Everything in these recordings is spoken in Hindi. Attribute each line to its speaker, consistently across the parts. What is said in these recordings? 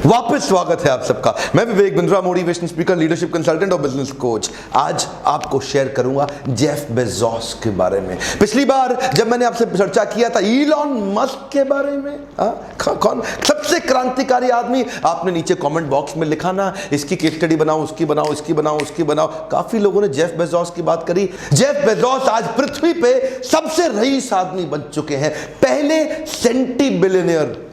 Speaker 1: वापस स्वागत है आप सबका। मैं Vivek Bindra, motivation speaker, leadership consultant और बिजनेस कोच। आज आपको शेयर करूंगा जेफ बेजोस के बारे में। पिछली बार जब मैंने आपसे चर्चा किया था इलॉन मस्क के बारे में, कौन सबसे क्रांतिकारी आदमी, आपने नीचे कमेंट बॉक्स में लिखा ना, इसकी केस स्टडी बनाओ, उसकी बनाओ, इसकी बनाओ, उसकी बनाओ। काफी लोगों ने जेफ बेजोस की बात करी। जेफ बेजोस आज पृथ्वी पे सबसे रईस आदमी बन चुके हैं, पहले सेंटी बिलियनियर।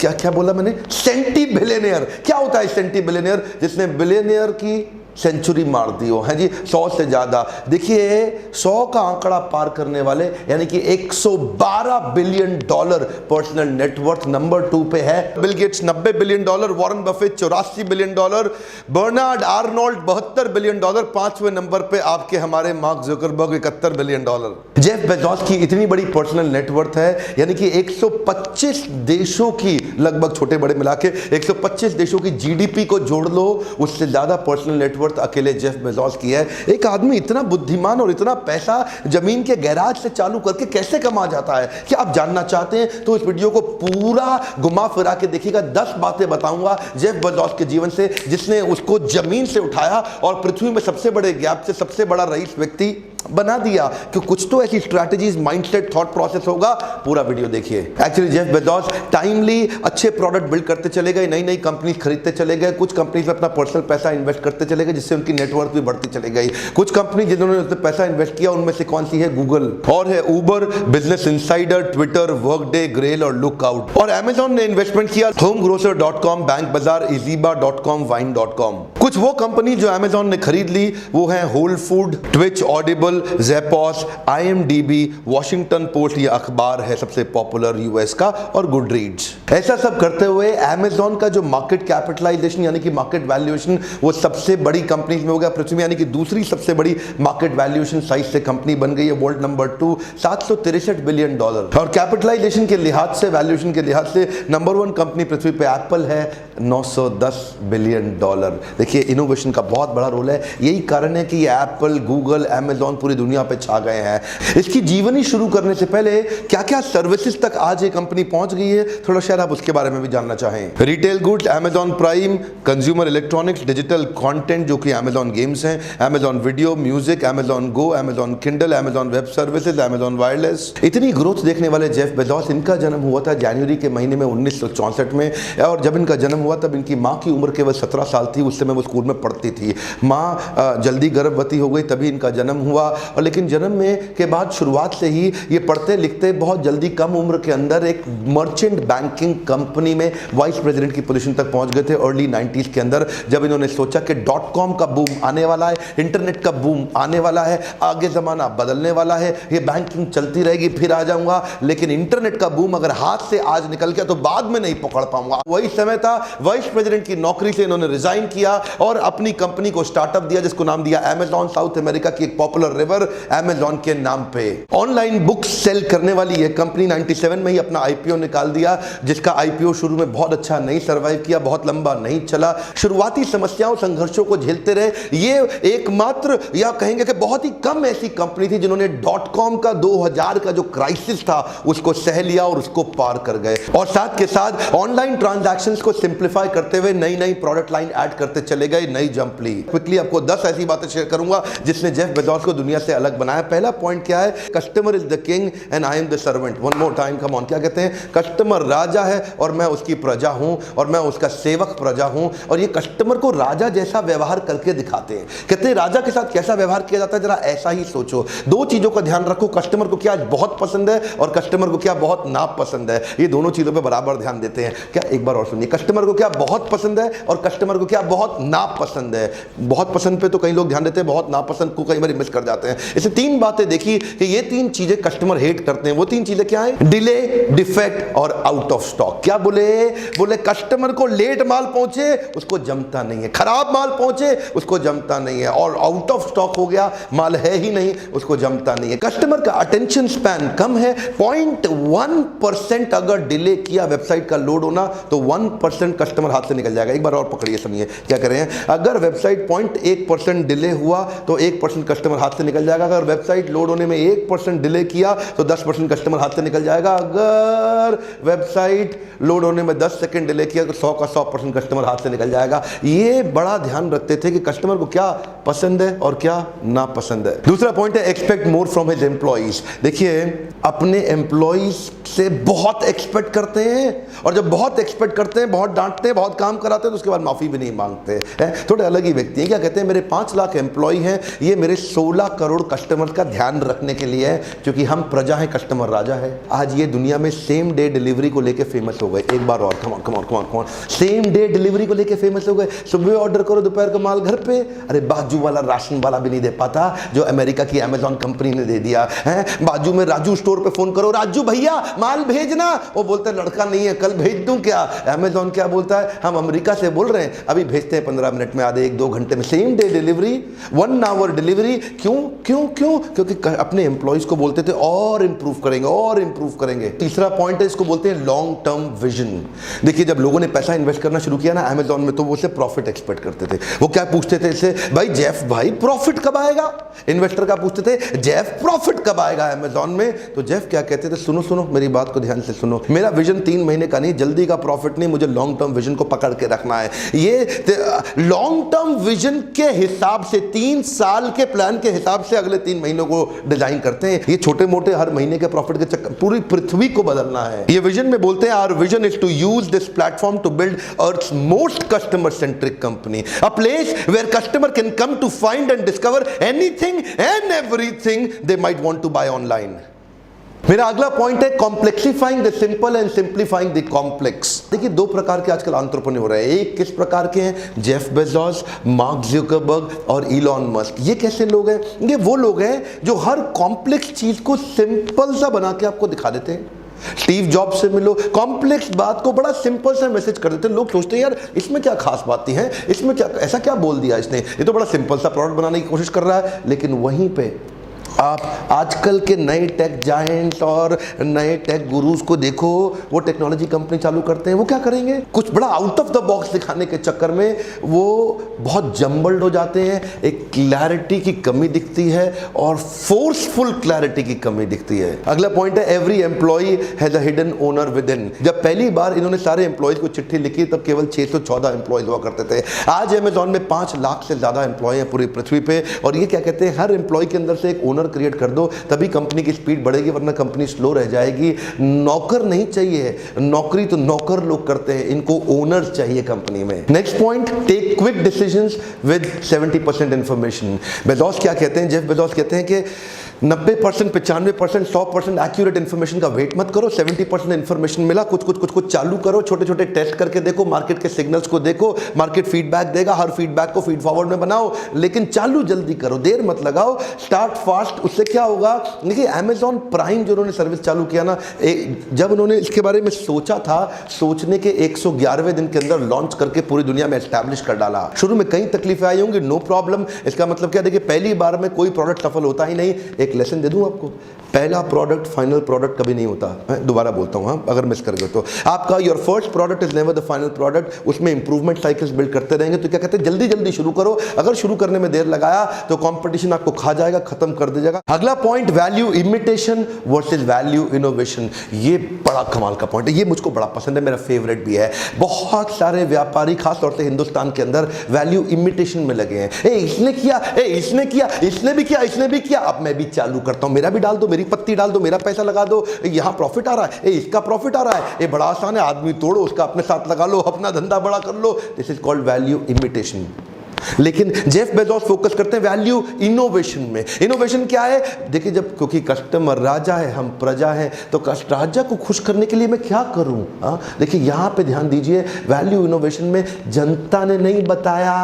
Speaker 1: क्या क्या बोला मैंने? Centi billionaire. क्या होता है सेंटी बिलियनियर? जिसने बिलियनियर की सेंचुरी मार दी हो, है जी, 100 से ज्यादा। देखिए 100 का आंकड़ा पार करने वाले, यानी कि 112 billion dollar personal net worth number 2 पे है। Bill Gates 90 billion dollar, Warren Buffett 84 billion dollar, Bernard Arnault 72 billion dollar, 5वें नंबर पे आपके हमारे Mark Zuckerberg 71 billion dollar. Jeff Bezos की इतनी बड़ी पर्सनल नेटवर्थ है, यानी कि 125 देशों की, लगभग छोटे बड़े मिला के 125 देशों की जीडीपी को जोड़ लो, उससे ज्यादा पर्सनल नेटवर्थ अकेले जेफ बेजोस की है। एक आदमी इतना बुद्धिमान और इतना पैसा जमीन के गैराज से चालू करके कैसे कमा जाता है? क्या आप जानना चाहते हैं तो इस वीडियो को पूरा घुमा फिरा के देखिएगा। 10 बातें बताऊंगा जेफ बेजोस के जीवन से, जिसने उसको जमीन से उठाया और पृथ्वी में सबसे बड़े गैप से सबसे बड़ा रईस व्यक्ति बना दिया। कि कुछ तो ऐसी स्ट्रैटेजीज, माइंडसेट, थॉट प्रोसेस होगा। पूरा वीडियो देखिए। एक्चुअली जेफ बेजोस टाइमली अच्छे प्रोडक्ट बिल्ड करते चले गए, नई नई कंपनी खरीदते चले गए, कुछ कंपनीज में अपना पर्सनल पैसा इन्वेस्ट करते चले गए, जिससे उनकी नेटवर्थ भी बढ़ती चली गई। कुछ कंपनी जिन्होंने उसमें पैसा इन्वेस्ट किया, उनमें से कौन सी है? गूगल, और है Uber, Business Insider, Twitter, Workday, Grail और लुकआउट। और अमेजॉन ने इन्वेस्टमेंट किया homegrocer.com, बैंक बाजार, easybar.com, wine.com। कुछ वो कंपनी जो अमेजॉन ने खरीद ली वो है Whole Food, Twitch, Audible, Zappos, IMDb, Washington Post, ये अखबार है सबसे पॉपुलर यूएस का, और गुडरीड्स। ऐसा सब करते हुए अमेजॉन का जो मार्केट कैपिटलाइजेशन यानी कि मार्केट वैल्यूएशन वो सबसे बड़ी कंपनीज में हो गया पृथ्वी में, यानी कि दूसरी सबसे बड़ी मार्केट वैल्यूएशन साइज से कंपनी बन गई है, वर्ल्ड नंबर 2, 763 बिलियन डॉलर। और कैपिटलाइजेशन के लिहाज से, वैल्यूएशन के लिहाज से नंबर 1 कंपनी पृथ्वी पे एप्पल है, 910 बिलियन डॉलर। देखिए इनोवेशन का बहुत बड़ा रोल है। यही कारण है कि ये एप्पल, गूगल, अमेजॉन पूरी दुनिया पे छा गए हैं। इसकी जीवनी शुरू करने से पहले क्या क्या सर्विसेज तक आज ये कंपनी पहुंच गई है, थोड़ा शायद आप उसके बारे में भी जानना चाहें। Retail goods, Amazon Prime, consumer electronics, digital content जो कि अमेजॉन गेम्स हैं, Amazon video, music, Amazon Go, Amazon Kindle, Amazon web services, Amazon wireless. इतनी ग्रोथ देखने वाले जेफ बेजोस, इनका जन्म हुआ था जनवरी के महीने में 1964 में, और जब इनका जन्म हुआ तब इनकी माँ की उम्र केवल 17 साल थी। उस समय वो स्कूल में पढ़ती थी। माँ जल्दी गर्भवती हो गई, तभी इनका जन्म हुआ। और लेकिन जन्म में के बाद शुरुआत से ही ये पढ़ते लिखते बहुत जल्दी कम उम्र के अंदर एक मर्चेंट बैंकिंग कंपनी में वाइस प्रेसिडेंट की पोजीशन तक पहुंच गए थे अर्ली 90s के अंदर, जब इन्होंने सोचा कि .com का बूम आने वाला है, इंटरनेट का बूम आने वाला है, आगे जमाना बदलने वाला है, ये बैंकिंग चलती रहेगी फिर आ जाऊंगा, लेकिन इंटरनेट का बूम अगर हाथ से आज निकल गया तो बाद में नहीं पकड़ पाऊंगा। वही समय था, वाइस प्रेसिडेंट की नौकरी से इन्होंने रिजाइन किया और अपनी कंपनी को स्टार्टअप दिया, जिसको नाम दिया अमेजॉन। साउथ अमेरिका की एक पॉपुलर रिवर अमेजॉन के नाम पे। ऑनलाइन बुक्स सेल करने वाली यह कंपनी 97 में ही अपना आईपीओ निकाल दिया, जिसका आईपीओ शुरू में बहुत अच्छा नहीं सर्वाइव किया, बहुत लंबा नहीं चला। शुरुआती समस्याओं, संघर्षों को झेलते रहे। ये एकमात्र या कहेंगे कि बहुत ही कम ऐसी कंपनी थी जिन्होंने .com का 2000 का जो क्राइसिस था उसको सह लिया और उसको पार कर गए। और साथ के साथ ऑनलाइन ट्रांजैक्शंस को सिंप्लीफाई करते हुए नई नई प्रोडक्ट लाइन ऐड करते चले गए, नई जंप ली। क्विकली आपको 10 ऐसी बातें शेयर करूंगा जिसने जेफ बेजोस को दुनिया से अलग बनाया। पहला पॉइंट क्या है? Customer is the king and I am the servant. One more time, come on. क्या कहते हैं? कस्टमर राजा है और मैं उसकी प्रजा हूं, और मैं उसका सेवक प्रजा हूं। और ये कस्टमर को राजा जैसा व्यवहार करके दिखाते हैं। कहते हैं राजा के साथ कैसा व्यवहार किया जाता है, जरा ऐसा ही सोचो। 2 चीजों का ध्यान रखो, कस्टमर को क्या बहुत पसंद है और कस्टमर को क्या बहुत नापसंद है। ये दोनों चीजों पर बराबर ध्यान देते हैं। क्या, एक बार और सुनिए, कस्टमर को क्या बहुत पसंद है और कस्टमर को क्या बहुत नापसंद है। बहुत पसंद पे तो कई लोग ध्यान देते हैं, बहुत नापसंद को कई बार मिस कर जाते हैं। इसे 3 बातें देखी कि ये 3 चीजें कस्टमर हेट करते हैं। वो 3 चीजें क्या है? डिले, डिफेक्ट और आउट ऑफ स्टॉक। क्या बोले? बोले कस्टमर को लेट माल पहुंचे उसको जमता नहीं है, खराब माल पहुंचे उसको जमता नहीं है, और आउट ऑफ स्टॉक हो गया, माल है ही नहीं, उसको जमता नहीं है। कस्टमर का अटेंशन स्पैन कम है। 0.1% अगर डिले किया वेबसाइट का लोड होना तो 1% कस्टमर हाथ से निकल जाएगा। एक बार और पकड़िए, सुनिए क्या कर रहे हैं। अगर वेबसाइट 0.1% डिले हुआ तो 1% कस्टमर हाथ से निकल जाएगा। अगर वेबसाइट लोड होने में 1% डिले किया तो 10% कस्टमर हाथ से निकल जाएगा। अगर वेबसाइट लोड होने में 10 सेकंड डिले किया तो 100 का 100% कस्टमर हाथ से निकल जाएगा। ये बड़ा ध्यान रखते थे कि कस्टमर को क्या पसंद है और क्या ना पसंद है। दूसरा पॉइंट है expect more from his employees. देखिए अपने एम्प्लॉइज से बहुत एक्सपेक्ट करते हैं, और जब बहुत एक्सपेक्ट करते हैं, बहुत डांटते हैं, बहुत काम कराते हैं, तो उसके बाद माफी भी नहीं मांगते हैं। थोड़े अलग ही व्यक्ति हैं। क्या कहते हैं, मेरे 5 लाख एम्प्लॉय हैं, ये मेरे 16 करोड़ कस्टमर का ध्यान रखने के लिए है, क्योंकि हम प्रजा हैं, कस्टमर राजा है। आज ये दुनिया में सेम डे डिलीवरी को लेके फेमस हो गए। एक बार और come on same day delivery को लेके फेमस हो गए। सुबह ऑर्डर करो, दोपहर का माल घर पे। अरे बाजू वाला राशन वाला भी नहीं दे पाता जो अमेरिका की अमेजॉन कंपनी ने दे दिया है। बाजू में राजू स्टोर पे फोन करो, राजू भैया माल भेजना, वो बोलते हैं लड़का नहीं है, कल भेज दूं क्या। अमेजॉन क्या बोलता है, हम अमेरिका से बोल रहे हैं, अभी भेजते हैं 15 मिनट में, आधे 1-2 घंटे में। Same day delivery, 1 hour delivery. क्यों क्यों क्यों? क्योंकि अपने एम्प्लॉइज को बोलते थे और इंप्रूव करेंगे और इंप्रूव करेंगे। तीसरा पॉइंट है, इसको बोलते हैं लॉन्ग टर्म विजन। देखिए जब लोगों ने पैसा इन्वेस्ट करना शुरू किया ना अमेजॉन में, तो वो से प्रॉफिट एक्सपेक्ट करते थे। वो क्या पूछते थे इससे, भाई जेफ भाई प्रॉफिट कब आएगा। इन्वेस्टर का पूछते थे, जेफ प्रॉफिट कब आएगा अमेजॉन में। तो जेफ क्या कहते थे, सुनो सुनो मेरी बात को ध्यान से सुनो, मेरा विजन 3 महीने का नहीं, जल्दी का प्रॉफिट नहीं, मुझे लॉन्ग टर्म विजन को पकड़ के रखना है। ये लॉन्ग टर्म विजन के हिसाब से 3 साल के प्लान के हिसाब से अगले 3 महीनों को डिजाइन करते हैं। ये छोटे मोटे हर महीने के प्रॉफिट के चक्कर, पूरी पृथ्वी को बदलना है। ये विजन में बोलते हैं, our vision is to use this platform to build Earth's most customer centric company, a place where customer can come to find and discover anything and everything they might want to buy online. मेरा अगला पॉइंट है complexifying the simple and simplifying the complex. देखिए 2 प्रकार के आजकल एंटरप्रेन्योर हैं। एक किस प्रकार के हैं, जेफ बेजोस, मार्क जुकरबर्ग और इलॉन मस्क। ये कैसे लोग हैं? ये वो लोग हैं जो हर कॉम्प्लेक्स चीज को सिंपल सा बना के आपको दिखा देते हैं। स्टीव जॉब्स से मिलो, कॉम्प्लेक्स बात को बड़ा सिंपल सा मैसेज कर देते हैं। लोग सोचते हैं यार इसमें क्या खास बातें हैं, इसमें क्या ऐसा क्या बोल दिया इसने, ये तो बड़ा सिंपल सा प्रोडक्ट बनाने की कोशिश कर रहा है। लेकिन वहीं पे आप आजकल के नए टेक जायंट्स और नए टेक गुरुज को देखो, वो टेक्नोलॉजी कंपनी चालू करते हैं, वो क्या करेंगे, कुछ बड़ा आउट ऑफ द बॉक्स दिखाने के चक्कर में वो बहुत जम्बल्ड हो जाते हैं। एक क्लैरिटी की कमी दिखती है और फोर्सफुल क्लैरिटी की कमी दिखती है। अगला पॉइंट है, every employ has a hidden owner within. जब पहली बार इन्होंने सारे एम्प्लॉयज को चिट्ठी लिखी तब केवल 614 एम्प्लॉयज हुआ करते थे। आज अमेजॉन में 5 लाख से ज्यादा एम्प्लॉय हैं पूरी पृथ्वी पे। और ये क्या कहते हैं, हर एम्प्लॉय के अंदर से एक ओनर क्रिएट कर दो, तभी कंपनी की स्पीड बढ़ेगी, वरना कंपनी स्लो रह जाएगी। नौकर नहीं चाहिए, नौकरी तो नौकर लोग करते हैं, इनको ओनर्स चाहिए कंपनी में। Next point, take quick decisions with 70% information. Bezos क्या कहते हैं, जेफ बेजोस कहते हैं कि 90%, 95%, 100% एक्यूरेट इंफॉर्मेशन का वेट मत करो। 70% इंफॉर्मेशन मिला, कुछ चालू करो, छोटे छोटे टेस्ट करके देखो, मार्केट के सिग्नल्स को देखो, मार्केट फीडबैक देगा, हर फीडबैक को फीड फॉरवर्ड में बनाओ, लेकिन चालू जल्दी करो, देर मत लगाओ, स्टार्ट फास्ट। उससे क्या होगा, देखिए अमेजॉन प्राइम जो उन्होंने सर्विस चालू किया ना, जब उन्होंने इसके बारे में सोचा था, सोचने के 111वें दिन के अंदर लॉन्च करके पूरी दुनिया में एस्टैब्लिश कर डाला। शुरू में कई तकलीफें आई होंगी, नो प्रॉब्लम। इसका मतलब क्या, देखिए पहली बार में कोई प्रोडक्ट सफल होता ही नहीं। एक लेसन दे दूं आपको, पहला प्रोडक्ट फाइनल प्रोडक्ट कभी नहीं होता। मैं दोबारा बोलता हूं, हाँ, अगर मिस कर गए तो आपका your first product is never the final product. उसमें इंप्रूवमेंट साइकिल्स बिल्ड करते रहेंगे। तो क्या कहते हैं, जल्दी जल्दी शुरू करो। अगर शुरू करने में देर लगाया तो कंपटीशन आपको खा जाएगा, खत्म कर देगा। अगला point, value imitation versus value innovation. ये बड़ा कमाल का पॉइंट है, ये मुझको बड़ा पसंद है, मेरा फेवरेट भी है। बहुत सारे व्यापारी खासतौर से हिंदुस्तान के अंदर वैल्यू इमिटेशन में लगे हैं। इसने किया, इसने किया, इसने भी किया, इसने भी किया, अब मैं भी चालू करता हूं, मेरा भी डाल दो, मेरी पत्ती डाल दो, मेरा पैसा लगा दो, यहां प्रॉफिट आ रहा है, इसका प्रॉफिट आ रहा है, ये बड़ा आसान है, आदमी तोड़ो, उसका अपने साथ लगा लो, अपना धंधा बड़ा कर लो। This is called value imitation. लेकिन जेफ बेजोस फोकस करते हैं वैल्यू इनोवेशन में। इनोवेशन क्या है, देखिए जब, क्योंकि कस्टमर राजा है, हम प्रजा हैं, तो राजा को खुश करने के लिए मैं क्या करूं। देखिए यहां पे ध्यान दीजिए, वैल्यू इनोवेशन में जनता ने नहीं बताया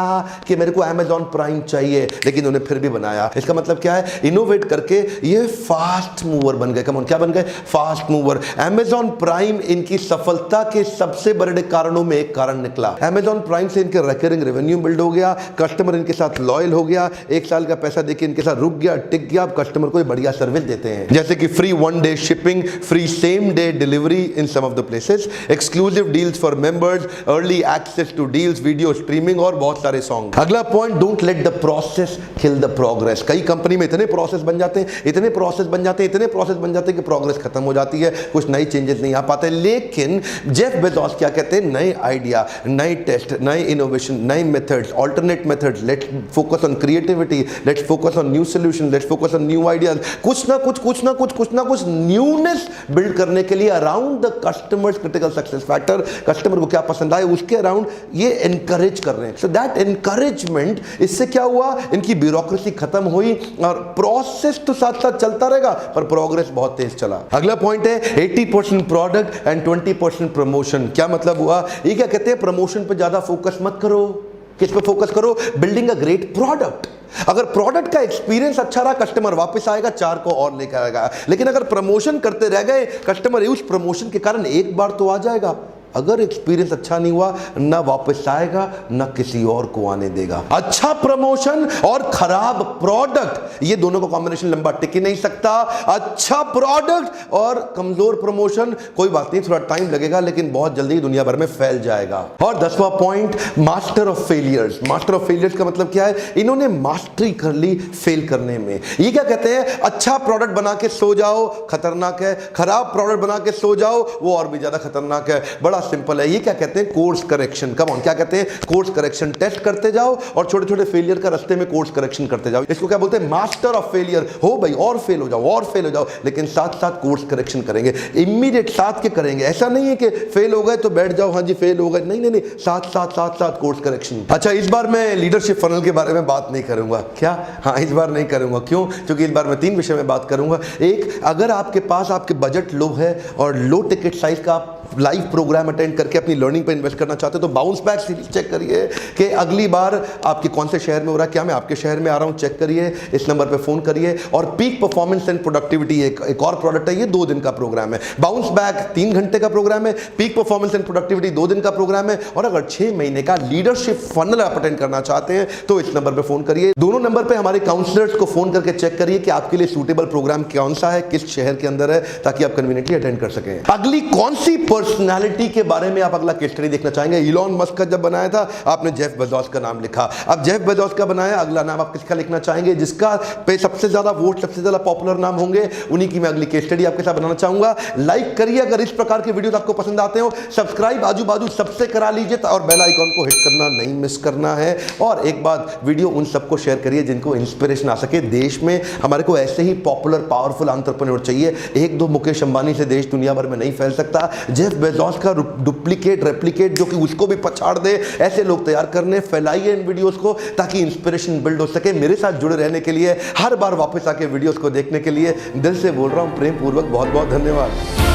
Speaker 1: कि मेरे को अमेजॉन प्राइम चाहिए, लेकिन उन्हें फिर भी बनाया। इसका मतलब क्या है, इनोवेट करके ये फास्ट मूवर बन गए। कम क्या बन गए, फास्ट मूवर। अमेजॉन प्राइम इनकी सफलता के सबसे बड़े कारणों में एक कारण निकला। अमेजॉन प्राइम से इनके रिकरिंग रेवेन्यू बिल्ड हो गया, कस्टमर इनके साथ लॉयल हो गया, 1 साल का पैसा देके इनके साथ रुक गया, टिक गया। अब कस्टमर को बढ़िया सर्विस देते हैं, जैसे कि free 1 day shipping, free same day delivery in some of the places, exclusive deals for members, early access to deals, video streaming और बहुत सारे सॉन्ग। अगला point, don't let the process kill the progress. कई कंपनी में इतने प्रोसेस बन जाते हैं, इतने प्रोसेस बन जाते हैं, इतने प्रोसेस बन जाते हैं कि प्रोग्रेस खत्म हो जाती है, कुछ नई चेंजेस नहीं आ पाते। लेकिन जेफ बेजोस क्या कहते हैं, नए आइडिया, नए टेस्ट, नए इनोवेशन, नए methods, alternate methods, let's focus on creativity, let's focus on new solution, let's focus on new ideas. कुछ ना कुछ न्यूनेस बिल्ड करने के लिए around the customers critical success factor, customer को क्या पसंद आए उसके अराउंड ये एनकरेज कर रहे हैं। सो दैट एनकरेजमेंट, इससे क्या हुआ, इनकी ब्यूरोक्रेसी खत्म हुई और प्रोसेस तो साथ साथ चलता रहेगा पर प्रोग्रेस बहुत तेज चला। अगला पॉइंट है 80% प्रोडक्ट एंड 20% प्रमोशन। क्या मतलब हुआ, ये क्या कहते हैं, प्रमोशन पे ज्यादा फोकस मत करो, किस पे फोकस करो, बिल्डिंग अ ग्रेट प्रोडक्ट। अगर प्रोडक्ट का एक्सपीरियंस अच्छा रहा, कस्टमर वापस आएगा, 4 को और लेकर आएगा। लेकिन अगर प्रमोशन करते रह गए, कस्टमर उस प्रमोशन के कारण एक बार तो आ जाएगा, अगर एक्सपीरियंस अच्छा नहीं हुआ, ना वापस आएगा ना किसी और को आने देगा। अच्छा प्रमोशन और खराब प्रोडक्ट, ये दोनों का कॉम्बिनेशन लंबा टिक ही नहीं सकता। अच्छा प्रोडक्ट और कमजोर प्रमोशन, कोई बात नहीं, थोड़ा टाइम लगेगा लेकिन बहुत जल्दी दुनिया भर में फैल जाएगा। और 10वां point, master of failures. Master of failures का मतलब क्या है, इन्होंने मास्टरी कर ली फेल करने में। ये क्या कहते हैं, अच्छा प्रोडक्ट बना के सो जाओ, खतरनाक है, खराब प्रोडक्ट बना के सो जाओ, वो और भी ज्यादा खतरनाक है। बड़ा सिंपल है, ये क्या कहते हैं, कोर्स करेक्शन। कम ऑन, क्या कहते हैं, कोर्स करेक्शन। टेस्ट करते जाओ और छोटे छोटे फेलियर का रास्ते में कोर्स करेक्शन करते जाओ। इसको क्या बोलते हैं, मास्टर ऑफ फेलियर। हो भाई, और फेल हो जाओ, और फेल हो जाओ, लेकिन साथ साथ कोर्स करेक्शन करेंगे, इमीडिएट साथ के करेंगे। ऐसा नहीं है कि फेल हो गए तो बैठ जाओ, हाँ जी फेल हो गए, नहीं नहीं नहीं, साथ साथ कोर्स करेक्शन। अच्छा, इस बार मैं लीडरशिप फनल के बारे में बात नहीं करूंगा। क्या, हाँ इस बार नहीं करूंगा। क्यों, क्योंकि इस बार मैं 3 विषय में बात करूंगा। एक, अगर आपके पास आपके बजट लो है और लो टिकट साइज का आप लाइव प्रोग्राम अटेंड करके अपनी लर्निंग पे इन्वेस्ट करना चाहते हो तो बाउंस बैक सीरीज चेक करिए कि अगली बार आपके कौन से शहर में हो रहा है। क्या मैं आपके शहर में आ रहा हूं, चेक करिए, इस नंबर पे फोन करिए। और पीक परफॉर्मेंस एंड प्रोडक्टिविटी एक और प्रोडक्ट है, ये 2 दिन का प्रोग्राम है। बाउंस बैक 3 घंटे का प्रोग्राम है, पीक परफॉर्मेंस एंड प्रोडक्टिविटी 2 दिन का प्रोग्राम है। और अगर 6 महीने का लीडरशिप फनल आप अटेंड करना चाहते हैं तो इस नंबर पर फोन करिए। दोनों नंबर पर हमारे काउंसलर्स को फोन करके चेक करिए कि आपके लिए सूटेबल प्रोग्राम कौन सा है, किस शहर के अंदर है, ताकि आप कन्वीनियंटली अटेंड कर सकें। अगली कौन सी पर्सनैलिटी के बारे में आप अगला केस स्टडी देखना चाहेंगे। इलॉन मस्क का जब बनाया था आपने जेफ बेजोस का नाम लिखा, अब जेफ बेजोस का बनाया, अगला नाम आप किसका लिखना चाहेंगे, जिसका पे सबसे ज्यादा वोट, सबसे ज्यादा पॉपुलर नाम होंगे, उन्हीं की मैं अगली केस स्टडी आपके साथ बनाना चाहूंगा। लाइक करिए अगर इस प्रकार के वीडियो आपको पसंद आते हो, सब्सक्राइब आजू बाजू सबसे करा लीजिए और बेल आइकॉन को हिट करना नहीं मिस करना है। और एक बात, वीडियो उन सबको शेयर करिए जिनको इंस्पिरेशन आ सके। देश में हमारे को ऐसे ही पॉपुलर पावरफुल एंटरप्रेन्योर चाहिए। 1-2 मुकेश अंबानी से देश दुनिया भर में नहीं फैल सकता। जेफ बेजोस का डुप्लीकेट रेप्लिकेट जो कि उसको भी पछाड़ दे, ऐसे लोग तैयार करने। फैलाइए इन वीडियोस को ताकि इंस्पिरेशन बिल्ड हो सके। मेरे साथ जुड़े रहने के लिए, हर बार वापस आके वीडियोस को देखने के लिए दिल से बोल रहा हूं प्रेम पूर्वक बहुत बहुत धन्यवाद।